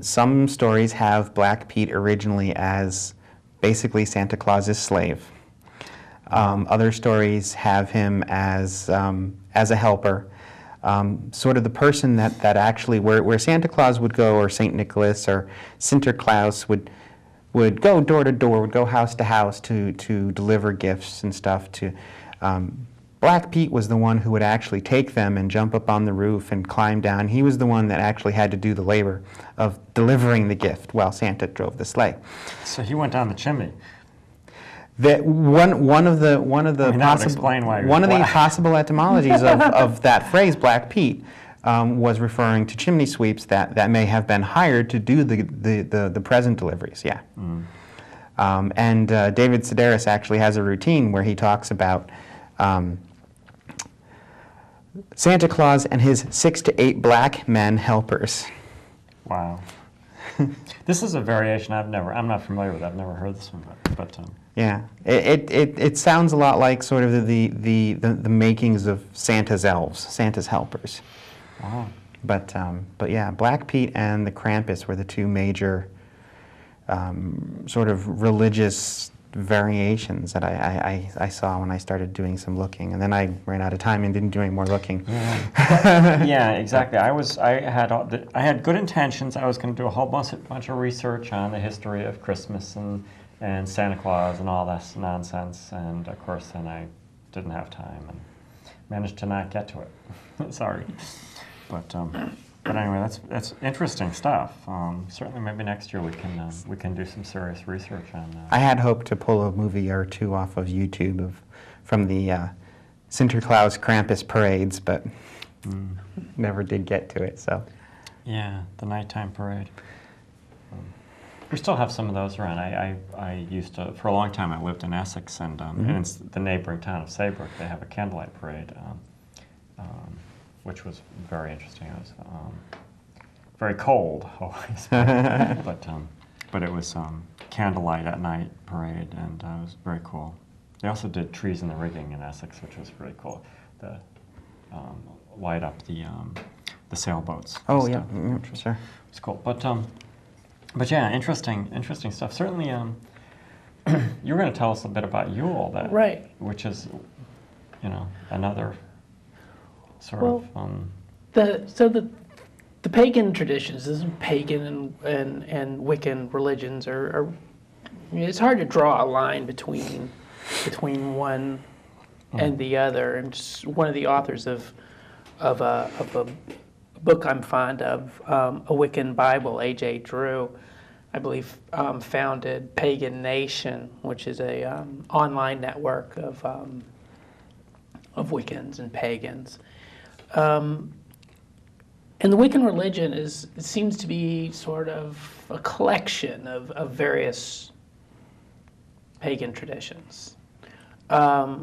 Some stories have Black Pete originally as basically Santa Claus's slave. Other stories have him as a helper, sort of the person that actually, where Santa Claus would go, or St. Nicholas or Sinterklaas would go door to door, would go house to house to deliver gifts and stuff to. Black Pete was the one who would actually take them and jump up on the roof and climb down. He was the one that actually had to do the labor of delivering the gift while Santa drove the sleigh. So he went down the chimney. One of the possible etymologies of that phrase, Black Pete, was referring to chimney sweeps that may have been hired to do the present deliveries. Yeah. And David Sedaris actually has a routine where he talks about Santa Claus and his 6 to 8 black men helpers. Wow. This is a variation I'm not familiar with. I've never heard this one, but yeah, it sounds a lot like sort of the makings of Santa's elves, Santa's helpers. Wow. But yeah, Black Pete and the Krampus were the two major sort of religious variations that I saw when I started doing some looking, and then I ran out of time and didn't do any more looking. Yeah, yeah, exactly. I had good intentions. I was going to do a whole bunch of research on the history of Christmas and Santa Claus and all this nonsense, and of course then I didn't have time and managed to not get to it. Sorry, but anyway, that's interesting stuff. Certainly, maybe next year we can do some serious research on that. I had hoped to pull a movie or two off of YouTube from the Sinterklaas Krampus parades, but never did get to it. So yeah, the nighttime parade. We still have some of those around. I used to, for a long time, I lived in Essex, and in the neighboring town of Saybrook, they have a candlelight parade. Which was very interesting. It was very cold always, but it was candlelight at night parade, and it was very cool. They also did trees in the rigging in Essex, which was really cool. The light up the sailboats. Oh yeah, sure. It's cool, but yeah, interesting stuff. Certainly, you were going to tell us a bit about Yule, right? Which is, another. The pagan traditions, this pagan and Wiccan religions are it's hard to draw a line between one and the other. And just one of the authors of a book I'm fond of, A Wiccan Bible, A.J. Drew, I believe, founded Pagan Nation, which is a online network of Wiccans and pagans. And the Wiccan religion seems to be sort of a collection of various pagan traditions. As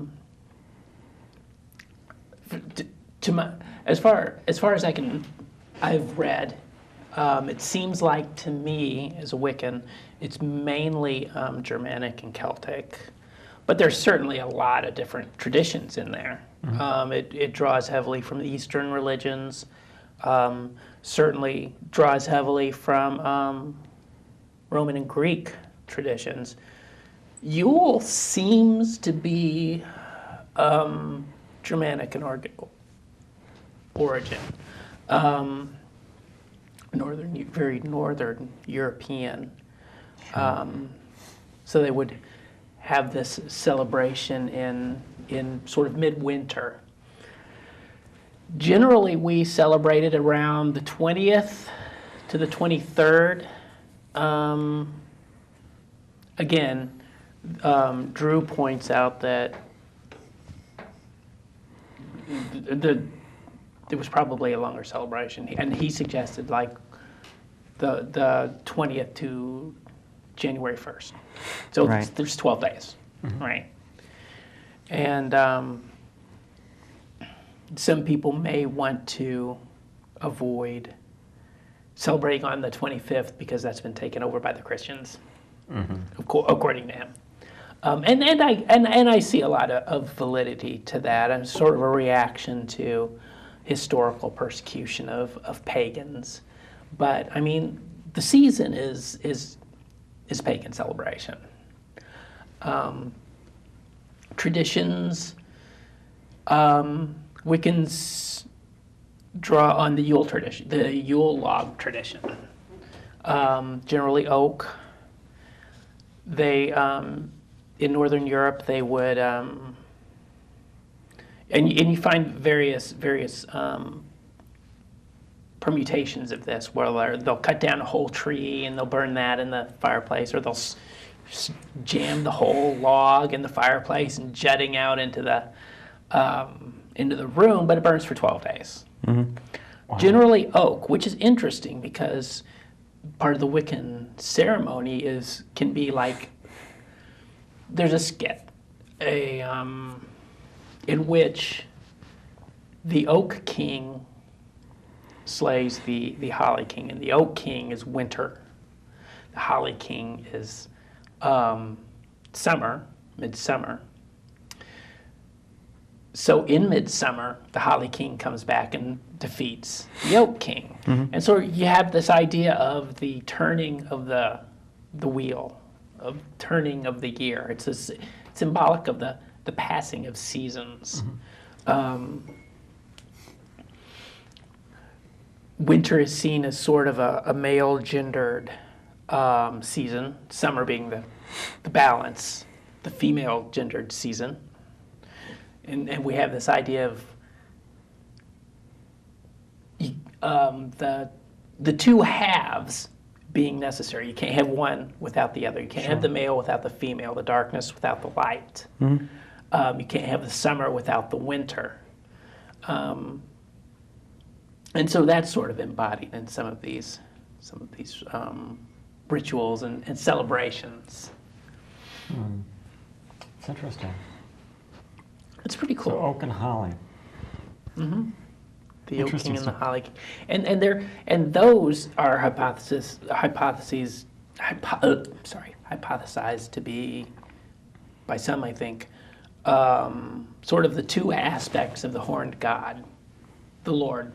far as I've read, it seems like to me as a Wiccan, it's mainly Germanic and Celtic, but there's certainly a lot of different traditions in there. Mm-hmm. It draws heavily from the Eastern religions, certainly draws heavily from Roman and Greek traditions. Yule seems to be Germanic in origin, very northern European. So they would have this celebration in sort of midwinter. Generally, we celebrate it around the 20th to the 23rd. Again, Drew points out that there was probably a longer celebration, and he suggested like the 20th to January 1st. So right. There's 12 days, mm-hmm. right? And some people may want to avoid celebrating on the 25th because that's been taken over by the Christians, mm-hmm. According to him. And I see a lot of validity to that. And sort of a reaction to historical persecution of pagans But I mean, the season is pagan celebration. Traditions, Wiccans draw on the Yule tradition, the Yule log tradition. Generally oak. They in Northern Europe they would, and you find various permutations of this, where they'll cut down a whole tree and they'll burn that in the fireplace, or they'll jam the whole log in the fireplace and jutting out into the room, but it burns for 12 days. Mm-hmm. Wow. Generally oak, which is interesting because part of the Wiccan ceremony can be like, there's a skit in which the Oak King slays the Holly King, and the Oak King is winter. The Holly King is summer, midsummer. So in midsummer, the Holly King comes back and defeats the Oak King. Mm-hmm. And so you have this idea of the turning of the wheel, of turning of the year. It's symbolic of the passing of seasons. Mm-hmm. Winter is seen as sort of a male-gendered season, summer being the balance, the female-gendered season. And we have this idea of the two halves being necessary. You can't have one without the other. You can't have the male without the female, the darkness without the light. Mm-hmm. You can't have the summer without the winter. And so that's sort of embodied in some of these rituals and celebrations. It's interesting. It's pretty cool. So oak and holly. Mm-hmm. The Oak King and the Holly King, and those are hypothesized to be, by some I think, sort of the two aspects of the horned god, the Lord.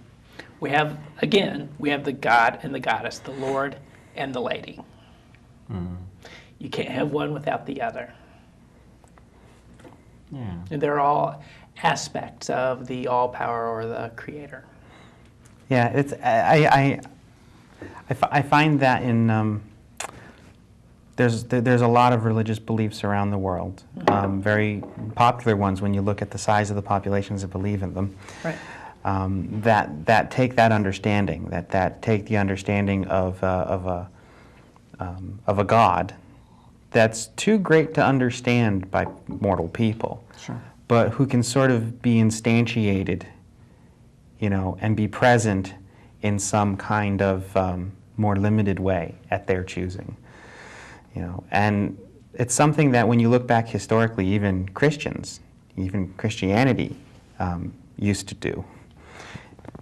We have the god and the goddess, the Lord and the lady. Mm. You can't have one without the other. Yeah. And they're all aspects of the all power or the creator. Yeah, it's I find that in there's a lot of religious beliefs around the world, very popular ones when you look at the size of the populations that believe in them. Right. That take that understanding, that take the understanding of a God that's too great to understand by mortal people, sure, but who can sort of be instantiated, and be present in some kind of more limited way at their choosing, And it's something that when you look back historically, even Christianity used to do.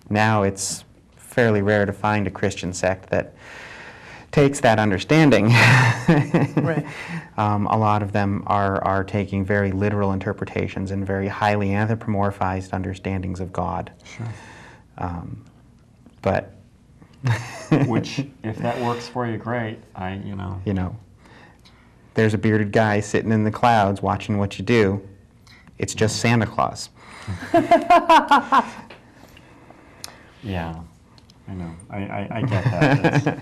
Now it's fairly rare to find a Christian sect that takes that understanding. Right. A lot of them are taking very literal interpretations and very highly anthropomorphized understandings of God. Sure. But which, if that works for you, great. There's a bearded guy sitting in the clouds watching what you do. It's just Santa Claus. Yeah, I know. I get that.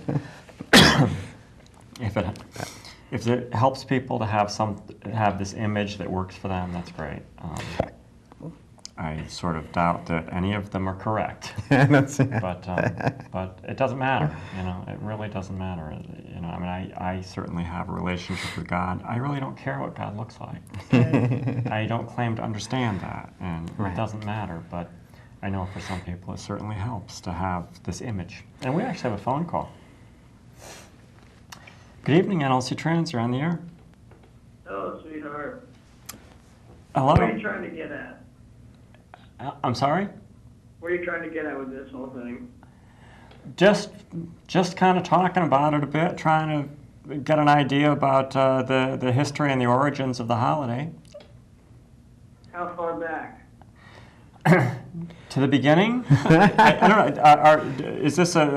If it helps people to have this image that works for them, that's great. I sort of doubt that any of them are correct. But it doesn't matter. It really doesn't matter. I certainly have a relationship with God. I really don't care what God looks like. I don't claim to understand that, and it doesn't matter. But I know for some people it certainly helps to have this image. And we actually have a phone call. Good evening, NLC Trans. You're on the air. Hello, sweetheart. Hello? What are you trying to get at? I'm sorry? What are you trying to get at with this whole thing? Just kind of talking about it a bit, trying to get an idea about the history and the origins of the holiday. How far back? To the beginning? I don't know. Is this a